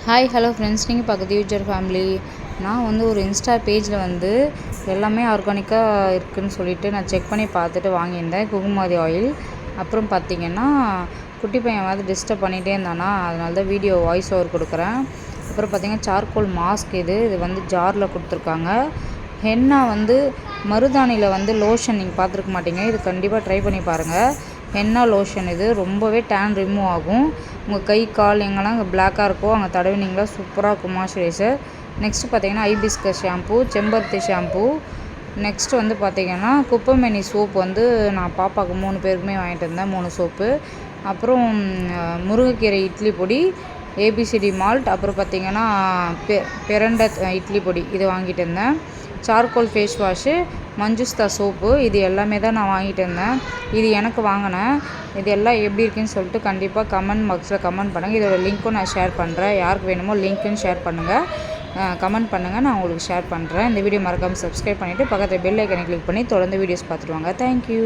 Hi hello friends, நீங்கள் பார்க்குறது user family. நான் வந்து ஒரு இன்ஸ்டா பேஜில் வந்து எல்லாமே ஆர்கானிக்காக இருக்குதுன்னு சொல்லிட்டு நான் செக் பண்ணி பார்த்துட்டு வாங்கியிருந்தேன் குங்குமாதி ஆயில். அப்புறம் பார்த்திங்கன்னா குட்டி பையன் வந்து டிஸ்டர்ப் பண்ணிகிட்டே இருந்தானா, அதனால தான் வீடியோ வாய்ஸ் ஓவர் கொடுக்குறேன். அப்புறம் பார்த்திங்கன்னா சார்கோல் மாஸ்க் இது வந்து ஜாரில் கொடுத்துருக்காங்க. ஹென்னா வந்து மருதாணியில் வந்து லோஷன் நீங்கள் பார்த்துருக்க மாட்டீங்க, இது கண்டிப்பாக ட்ரை பண்ணி பாருங்கள். ஹென்னா லோஷன் இது ரொம்பவே டேன் ரிமூவ் ஆகும். உங்கள் கை கால் எங்கெல்லாம் பிளாக்காக இருக்கோ அங்கே தடவினீங்களா சூப்பராக இருக்கும் மாய்ஸ்சரைசர். நெக்ஸ்ட்டு பார்த்திங்கன்னா ஐபிஸ்கஸ் ஷாம்பு, செம்பருத்தி ஷாம்பு. நெக்ஸ்ட்டு வந்து பார்த்திங்கன்னா குப்பைமேனி சோப் வந்து நான் பாப்பாவுக்கு 3 பேருக்குமே வாங்கிட்டு இருந்தேன், 3 சோப்பு. அப்புறம் முருங்கைக்கீரை இட்லி பொடி, ஏபிசிடி மால்ட், அப்புறம் பார்த்திங்கன்னா பிரண்ட இட்லி பொடி இது வாங்கிட்டு இருந்தேன். சார்கோல் ஃபேஸ் வாஷு, மஞ்சுஸ்தா சோப்பு, இது எல்லாமே தான் நான் வாங்கிட்டு இருந்தேன். இது எனக்கு வாங்கினேன். இது எல்லாம் எப்படி இருக்குன்னு சொல்லிட்டு கண்டிப்பாக கமெண்ட் பாக்ஸில் கமெண்ட் பண்ணுங்கள். இதோட லிங்க்கும் நான் ஷேர் பண்ணுறேன். யாருக்கு வேணுமோ லிங்க்குன்னு ஷேர் பண்ணுங்கள், கமெண்ட் பண்ணுங்கள், நான் உங்களுக்கு ஷேர் பண்ணுறேன். இந்த வீடியோ மறக்காமல் சப்ஸ்கிரைப் பண்ணிவிட்டு பக்கத்தில் பெல் ஐக்கனை கிளிக் பண்ணி தொடர்ந்து வீடியோஸ் பார்த்துட்டு வாங்க. தேங்க்யூ.